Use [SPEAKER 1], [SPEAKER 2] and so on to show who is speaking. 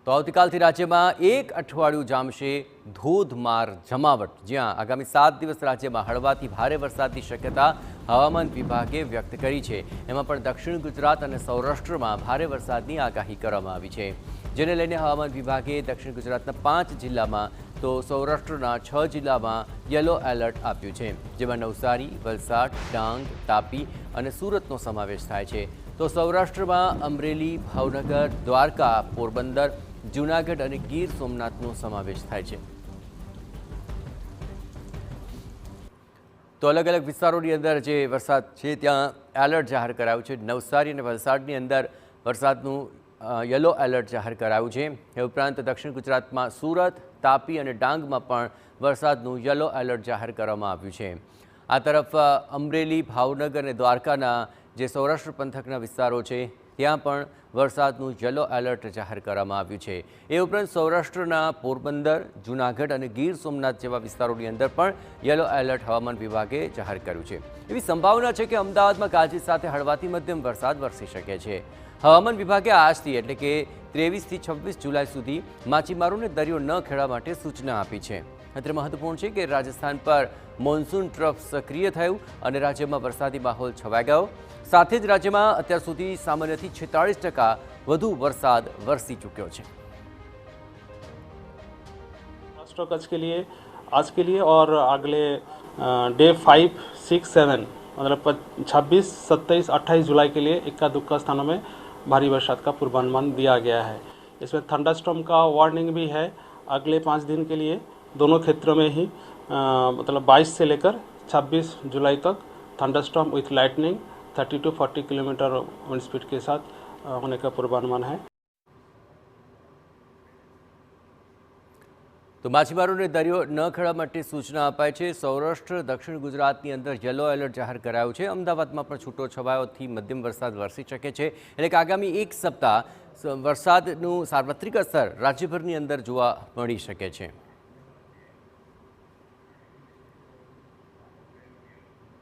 [SPEAKER 1] તો આવતીકાલથી રાજ્યમાં એક અઠવાડિયું જામશે ધોધમાર જમાવટ, જ્યાં આગામી 7 દિવસ રાજ્યમાં હળવાથી ભારે વરસાદની શક્યતા હવામાન વિભાગે વ્યક્ત કરી છે। એમાં પણ દક્ષિણ ગુજરાત અને સૌરાષ્ટ્રમાં ભારે વરસાદની આગાહી કરવામાં આવી છે, જેને લઈને હવામાન વિભાગે દક્ષિણ ગુજરાતના 5 જિલ્લામાં તો સૌરાષ્ટ્રના 6 જિલ્લામાં યલો એલર્ટ આપ્યું છે, જેમાં નવસારી, વલસાડ, ડાંગ, તાપી અને સુરતનો સમાવેશ થાય છે। તો સૌરાષ્ટ્રમાં અમરેલી, ભાવનગર, દ્વારકા, પોરબંદર, જૂનાગઢ અને ગીર સોમનાથનો સમાવેશ થાય છે। તો અલગ અલગ વિસ્તારોની અંદર જે વરસાદ છે ત્યાં એલર્ટ જાહેર કરાયું છે। નવસારી અને વલસાડની અંદર વરસાદનું યલો એલર્ટ જાહેર કરાયું છે। એ ઉપરાંત દક્ષિણ ગુજરાતમાં સુરત, તાપી અને ડાંગમાં પણ વરસાદનું યલો એલર્ટ જાહેર કરવામાં આવ્યું છે। આ તરફ અમરેલી, ભાવનગર અને દ્વારકાના જે સૌરાષ્ટ્ર પંથકના વિસ્તારો છે ત્યાં પણ વરસાદનું યલો એલર્ટ જાહેર કરવામાં આવ્યું છે। એ ઉપરાંત સૌરાષ્ટ્રના પોરબંદર, જૂનાગઢ અને ગીર સોમનાથ જેવા વિસ્તારોની અંદર પણ યલો એલર્ટ હવામાન વિભાગે જાહેર કર્યું છે। એવી સંભાવના છે કે અમદાવાદમાં ગાજવીજ સાથે હળવાથી મધ્યમ વરસાદ વરસી શકે છે। હવામાન વિભાગે આજથી એટલે કે 23થી 26 જુલાઈ સુધી માછીમારોને દરિયો ન ખેડવા માટે સૂચના આપી છે। અત્રે મહત્વપૂર્ણ છે કે રાજસ્થાન પર મોન્સૂન ટ્રફ સક્રિય થયું અને રાજ્યમાં વરસાદી માહોલ છવાઈ ગયો। સાથે જ રાજ્યમાં અત્યાર સુધી સામાન્યથી 46% વધુ વરસાદ વરસી ચૂક્યો છે।
[SPEAKER 2] महाराष्ट्र कच्छ के लिए आज के लिए और अगले डे 5, 6, 7 मतलब 26, 27, 28 जुलाई के लिए इक्का दुक्का स्थानों में भारी बरसात का पूर्वानुमान दिया गया है। इसमें थंडरस्टॉर्म का वार्निंग भी है अगले 5 दिन के लिए दोनों क्षेत्रों में ही मतलब 22 से लेकर 26 जुलाई तक thunderstorm with lightning 30 to 40 kilometre wind speed के साथ होने का पूर्वानुमान है।
[SPEAKER 1] તો માછીમારોને દરિયો ન ખેડવા માટે સૂચના અપાઈ છે। સૌરાષ્ટ્ર, દક્ષિણ ગુજરાતની અંદર યલો એલર્ટ જાહેર કરાયું છે। અમદાવાદમાં પણ છૂટો છવાયોથી મધ્યમ વરસાદ વરસી શકે છે, એટલે કે આગામી એક સપ્તાહ વરસાદનું સાર્વત્રિક અસર રાજ્યભરની અંદર જોવા મળી શકે છે।